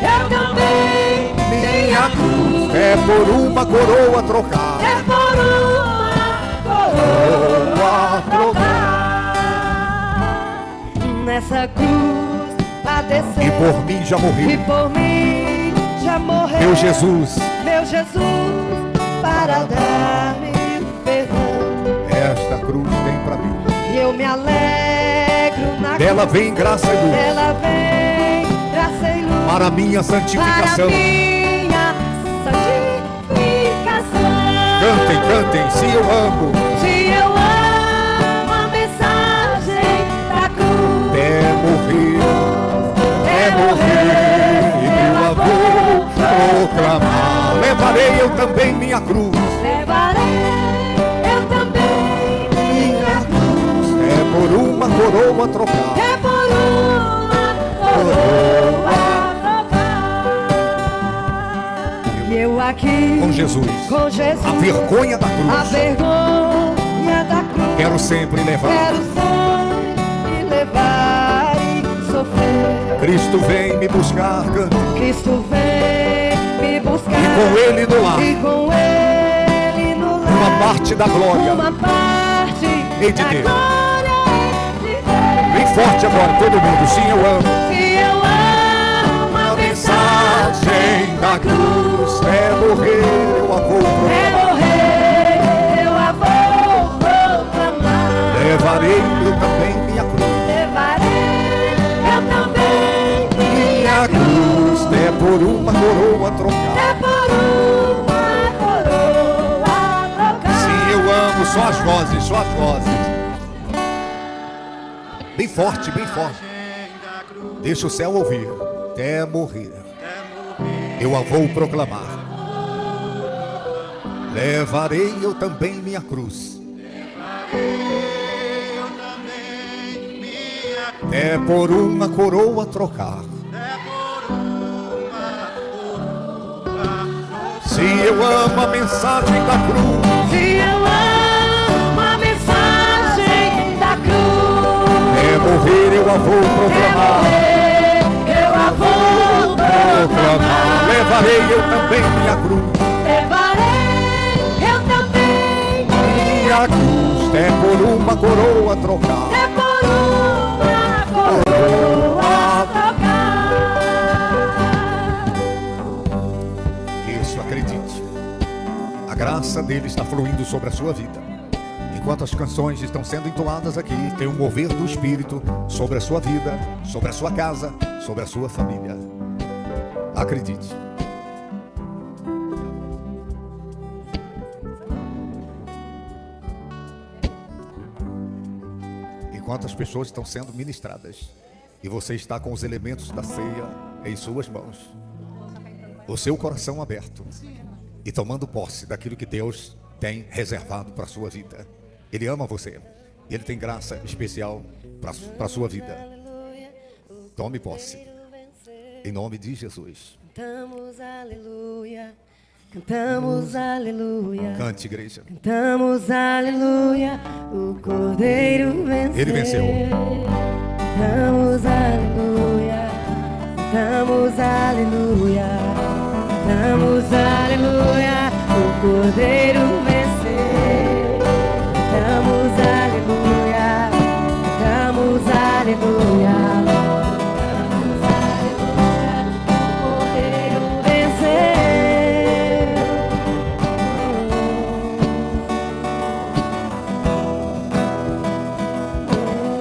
eu também minha cruz. É por uma coroa trocar. É por uma coroa trocar. Nessa cruz padeceu E por mim já e morri. por mim já morreu. Meu Jesus, Meu Jesus, para dar-me perdão. esta cruz tem pra mim. E eu me alegro na Dela cruz. vem graça e luz Dela vem graça e luz para minha para santificação. minha santificação. Cantem, cantem, se eu amo. Se eu amo a mensagem da cruz, É morrer, eu a vou proclamar. Levarei eu também minha cruz. levarei eu também minha cruz. É por uma coroa trocar. É por uma coroa trocar. aqui com Jesus. com Jesus. A vergonha da cruz. A vergonha da cruz. Quero sempre levar. Quero sempre levar e sofrer. Cristo vem me buscar, cante. Cristo vem me buscar. E com Ele no lar. E com Ele no lar. Uma parte da glória. Uma parte Hei de da ter. glória hei de ter. Bem forte agora, todo mundo. Sim, eu amo. Se eu amo a mensagem da cruz, É morrer, eu a vou é proclamar. morrer, eu a vou proclamar. Levarei eu também minha cruz. Levarei eu também minha cruz. É por uma coroa trocar. É por uma coroa trocar. Sim, eu amo. Só as vozes, só as vozes. Bem forte, bem forte. Deixa o céu ouvir. Até morrer, eu a vou proclamar. Levarei eu também minha cruz. É por uma coroa trocar. Se eu amo a mensagem da cruz, Se eu amo a mensagem da cruz, é morrer, eu a vou proclamar. eu a vou proclamar. Levarei eu também minha cruz. Levarei eu também Minha cruz é por uma coroa trocar. é por uma coroa trocar. Isso, acredite. A graça dele está fluindo sobre a sua vida. Enquanto as canções estão sendo entoadas aqui, tem um mover do Espírito sobre a sua vida, sobre a sua casa, sobre a sua família. Acredite. Enquanto as pessoas estão sendo ministradas e você está com os elementos da ceia em suas mãos, o seu coração aberto e tomando posse daquilo que Deus tem reservado para a sua vida. Ele ama você. Ele tem graça especial para a sua vida. Tome posse. Em nome de Jesus. Cantamos aleluia, cantamos aleluia. Cante, igreja. Cantamos aleluia, o Cordeiro venceu. Ele venceu. Cantamos aleluia, cantamos aleluia, cantamos aleluia, o Cordeiro venceu. Cantamos aleluia, cantamos aleluia, cantamos aleluia, o Cordeiro venceu.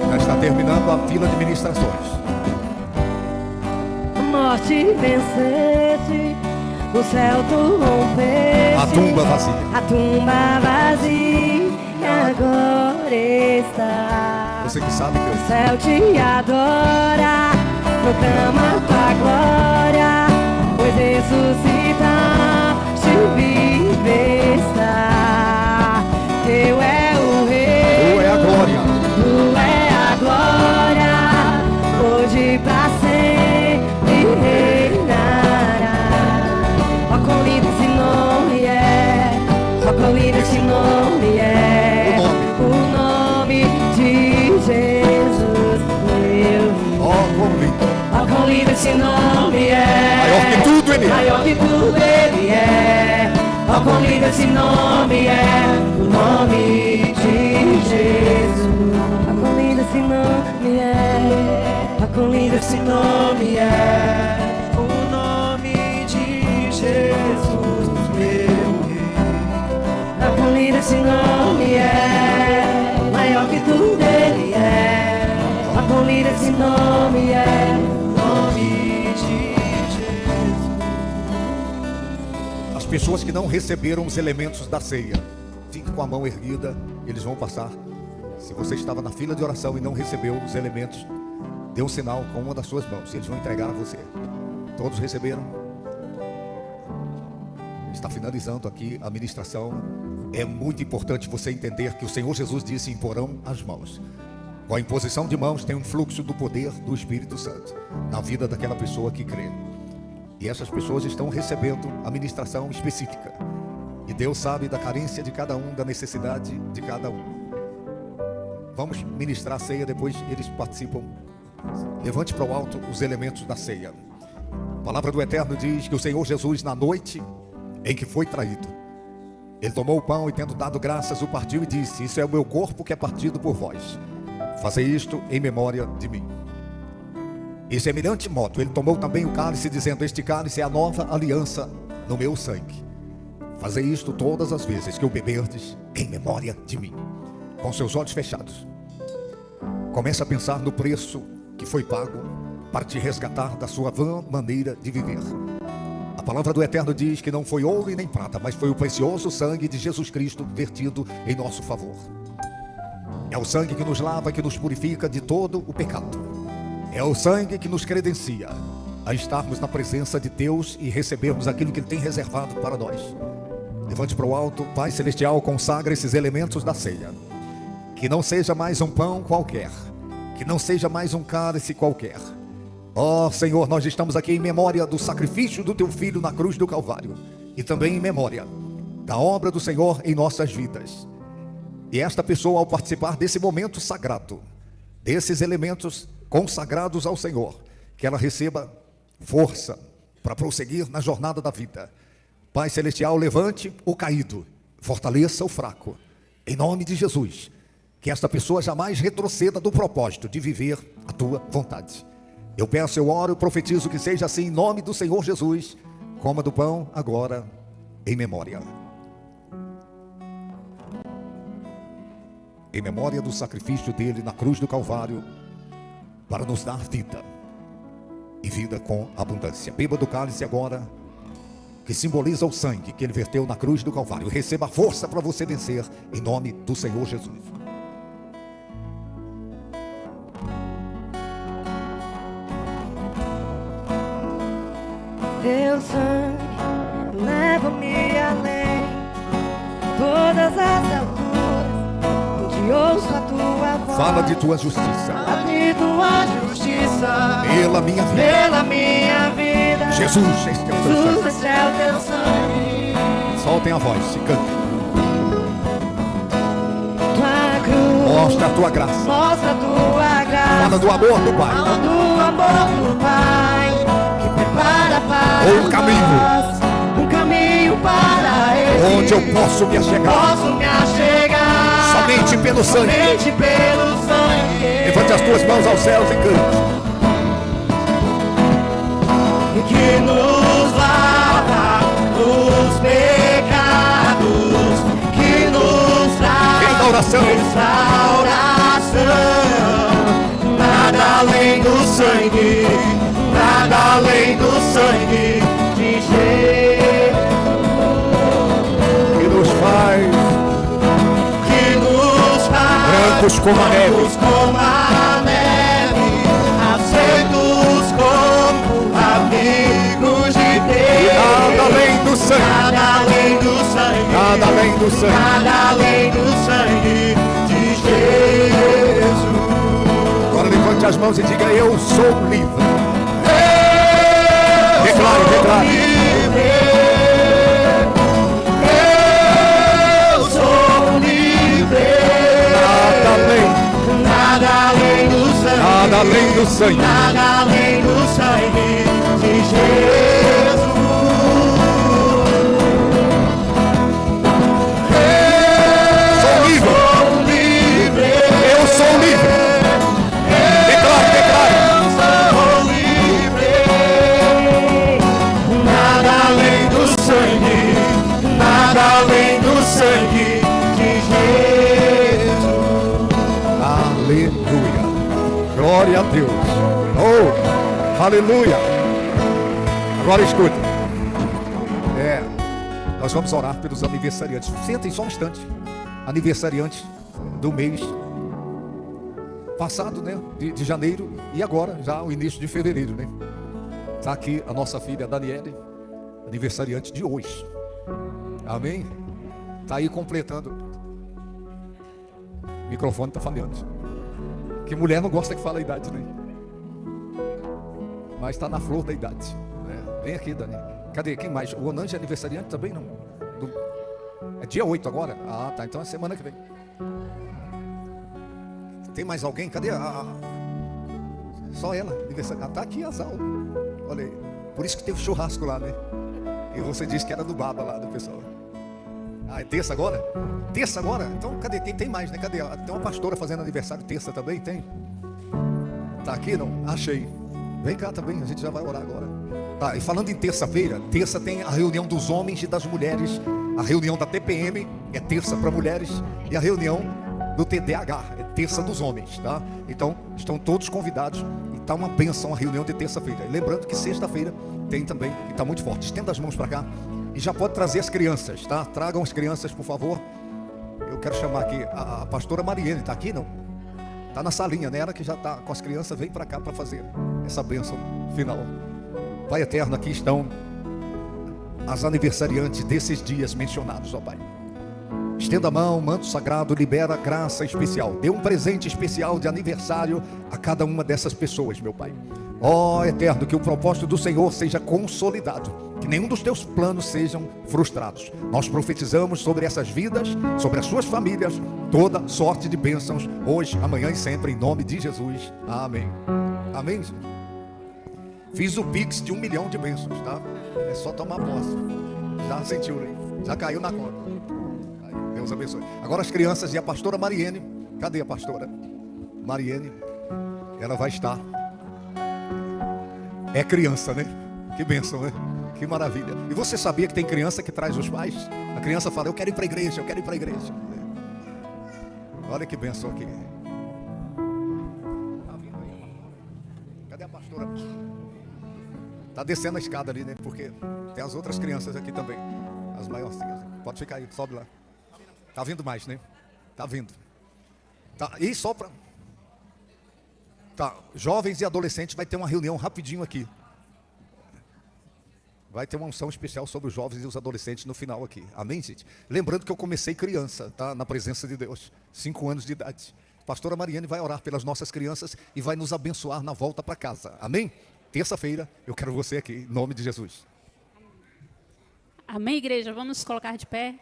Já está terminando a fila de ministrações. A morte venceste, o céu tu rompeste, A tumba vazia. a tumba vazia agora está. Você que sabe, O cante. céu te adora, proclama tua glória, pois ressuscitaste, vive está. Teu é o rei, Tu é a glória. tu é a glória, hoje pra sempre reinará. Ó, quão lindo esse nome é, ó, quão lindo esse nome é, o nome de Jesus, meu. Ó, como lindo. Ó, quão lindo esse nome é, Maior que tudo ele é. maior que tudo ele é. Ó, quão lindo esse nome é, o nome de Jesus. Ó, quão lindo esse nome é, ó, quão lindo esse nome é, o nome de Jesus, meu rei. Ó, quão lindo esse nome é, maior que tudo ele é. Ó, quão lindo esse nome é, o nome de Jesus. As pessoas que não receberam os elementos da ceia, fique com a mão erguida, eles vão passar. Se você estava na fila de oração e não recebeu os elementos, dê um sinal com uma das suas mãos, eles vão entregar a você. Todos receberam? Está finalizando aqui a ministração. É muito importante você entender que o Senhor Jesus disse: imporão as mãos. Com a imposição de mãos tem um fluxo do poder do Espírito Santo na vida daquela pessoa que crê. E essas pessoas estão recebendo a ministração específica. E Deus sabe da carência de cada um, da necessidade de cada um. Vamos ministrar a ceia, depois eles participam. Levante para o alto os elementos da ceia. A palavra do Eterno diz que o Senhor Jesus, na noite em que foi traído, Ele tomou o pão e, tendo dado graças, o partiu e disse: isso é o meu corpo que é partido por vós. Fazei isto em memória de mim. Em semelhante modo, Ele tomou também o cálice, dizendo: este cálice é a nova aliança no meu sangue. Fazei isto todas as vezes que o beberdes em memória de mim. Com seus olhos fechados, comece a pensar no preço que foi pago para te resgatar da sua vã maneira de viver. A palavra do Eterno diz que não foi ouro e nem prata, mas foi o precioso sangue de Jesus Cristo vertido em nosso favor. É o sangue que nos lava, que nos purifica de todo o pecado. É o sangue que nos credencia a estarmos na presença de Deus e recebermos aquilo que Ele tem reservado para nós. Levante para o alto. Pai Celestial, consagra esses elementos da ceia. Que não seja mais um pão qualquer, que não seja mais um cálice qualquer. Ó Senhor, nós estamos aqui em memória do sacrifício do Teu Filho na cruz do Calvário, e também em memória da obra do Senhor em nossas vidas. E esta pessoa, ao participar desse momento sagrado, desses elementos consagrados ao Senhor, que ela receba força para prosseguir na jornada da vida. Pai Celestial, levante o caído, fortaleça o fraco, em nome de Jesus. Que esta pessoa jamais retroceda do propósito de viver a Tua vontade. Eu peço, eu oro, eu profetizo que seja assim em nome do Senhor Jesus. Coma do pão agora em memória. Em memória do sacrifício dele na cruz do Calvário, para nos dar vida, e vida com abundância. Beba do cálice agora, que simboliza o sangue que ele verteu na cruz do Calvário. Receba a força para você vencer, em nome do Senhor Jesus. Teu sangue leva-me além, todas as alturas, onde ouço a Tua voz. Fala de Tua justiça. Fala de Tua justiça, Pela minha vida. pela minha vida. Jesus, este é o Teu Jesus, sangue. este é o Teu sangue. Soltem a voz e cantem. Tua cruz, Mostra a Tua graça. mostra a Tua graça. Fala do amor do Pai. Fala do amor do Pai, que prepara para Um caminho. nós, um caminho para Ele, Onde eu posso me achegar. posso me achegar Somente pelo sangue. somente pelo sangue. Levante as tuas mãos aos céus e cante. Que nos lava dos pecados, que nos traz Restauração. nada além do sangue, nada além do sangue de Jesus, Que nos faz que nos faz brancos como a neve. brancos como a neve, aceitos como amigos de Deus. Nada além do sangue. Nada além do sangue, Nada além do sangue. nada além do sangue de Jesus. Agora levante as mãos e diga: eu sou livre. Declare, declare. Eu sou livre. Nada além. Nada além do sangue, Nada além do sangue. nada além do sangue de Jesus. Sou livre. Sou livre. Eu sou livre. Declare, declare. Sou livre. Nada além do sangue, nada além do sangue de Jesus. Aleluia. Glória a Deus. Oh, aleluia. Agora escuta. Nós vamos orar pelos aniversariantes. Sentem só um instante. Aniversariantes do mês passado, né? De janeiro, e agora já o início de fevereiro, né? Está aqui a nossa filha Daniele, aniversariante de hoje. Amém? Está aí completando. O microfone está falhando. Que mulher não gosta que fala a idade, né? Mas está na flor da idade, né? Vem aqui, Dani. Cadê? Quem mais? O Onange é aniversariante também, não? É dia 8 agora? Ah, tá. Então é semana que vem. Tem mais alguém? Cadê só ela, aniversariante. Ah, tá aqui a Zal. Olha aí. Por isso que teve churrasco lá, né? E você disse que era do Baba lá, do pessoal. Ah, é terça agora? Terça agora? Então, cadê? Tem mais, né? Cadê? Tem uma pastora fazendo aniversário terça também? Tem? Tá aqui, não? Achei. Vem cá também, a gente já vai orar agora. Tá, e falando em terça-feira, terça tem a reunião dos homens e das mulheres. A reunião da TPM é terça para mulheres. E a reunião do TDAH é terça dos homens, tá? Então, estão todos convidados. E tá uma bênção a reunião de terça-feira. E lembrando que sexta-feira tem também, e tá muito forte. Estenda as mãos para cá. E já pode trazer as crianças, tá? Tragam as crianças, por favor. Eu quero chamar aqui a pastora Mariene. Tá aqui, não? Tá na salinha, né? Ela que já tá com as crianças, vem para cá para fazer essa bênção final. Pai eterno, aqui estão as aniversariantes desses dias mencionados, ó Pai. Estenda a mão, manto sagrado, libera graça especial. Dê um presente especial de aniversário a cada uma dessas pessoas, meu Pai. Ó eterno, que o propósito do Senhor seja consolidado, que nenhum dos teus planos sejam frustrados. Nós profetizamos sobre essas vidas, sobre as suas famílias, toda sorte de bênçãos, hoje, amanhã e sempre, em nome de Jesus. Amém. Amém. Fiz o Pix de 1 milhão de bênçãos, tá? É só tomar posse. Já sentiu, né? Já caiu na conta. Aí, Deus abençoe. Agora as crianças e a pastora Mariene. Cadê a pastora? Mariene. Ela vai estar. É criança, né? Que bênção, né? Que maravilha. E você sabia que tem criança que traz os pais? A criança fala, eu quero ir para a igreja, eu quero ir para a igreja. Olha que bênção aqui. Cadê a pastora? Está descendo a escada ali, né? Porque tem as outras crianças aqui também. As maiorzinhas. Pode ficar aí, sobe lá. Tá vindo mais, né? Tá vindo. Tá, e só para... Tá, jovens e adolescentes, vai ter uma reunião rapidinho aqui. Vai ter uma unção especial sobre os jovens e os adolescentes no final aqui. Amém, gente? Lembrando que eu comecei criança, tá? Na presença de Deus. 5 anos de idade. A pastora Mariane vai orar pelas nossas crianças e vai nos abençoar na volta para casa. Amém? Terça-feira, eu quero você aqui, em nome de Jesus. Amém, igreja? Vamos nos colocar de pé.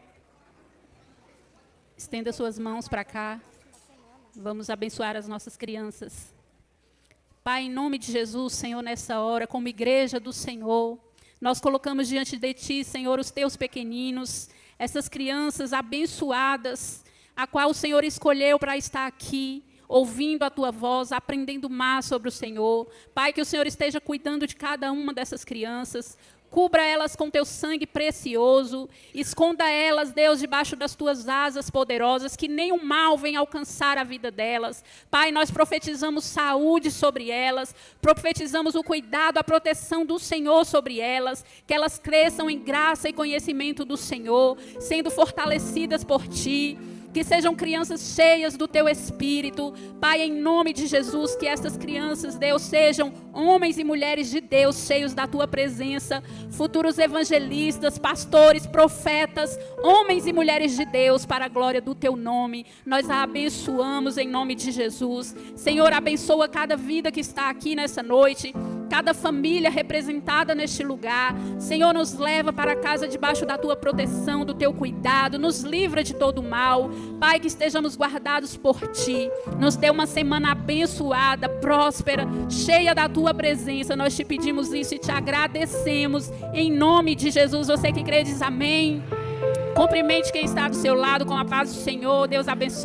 Estenda suas mãos para cá. Vamos abençoar as nossas crianças. Pai, em nome de Jesus, Senhor, nessa hora, como igreja do Senhor, nós colocamos diante de Ti, Senhor, os Teus pequeninos, essas crianças abençoadas, a qual o Senhor escolheu para estar aqui, ouvindo a Tua voz, aprendendo mais sobre o Senhor. Pai, que o Senhor esteja cuidando de cada uma dessas crianças. Cubra elas com Teu sangue precioso. Esconda elas, Deus, debaixo das Tuas asas poderosas, que nenhum mal venha alcançar a vida delas. Pai, nós profetizamos saúde sobre elas, profetizamos o cuidado, a proteção do Senhor sobre elas, que elas cresçam em graça e conhecimento do Senhor, sendo fortalecidas por Ti. Que sejam crianças cheias do Teu Espírito. Pai, em nome de Jesus, que essas crianças, Deus, sejam homens e mulheres de Deus, cheios da Tua presença, futuros evangelistas, pastores, profetas, homens e mulheres de Deus, para a glória do Teu nome. Nós a abençoamos em nome de Jesus. Senhor, abençoa cada vida que está aqui nessa noite, cada família representada neste lugar. Senhor, nos leva para casa debaixo da Tua proteção, do Teu cuidado, nos livra de todo mal. Pai, que estejamos guardados por Ti. Nos dê uma semana abençoada, próspera, cheia da Tua presença. Nós Te pedimos isso e Te agradecemos. Em nome de Jesus, você que crê diz amém. Cumprimente quem está do seu lado com a paz do Senhor. Deus abençoe.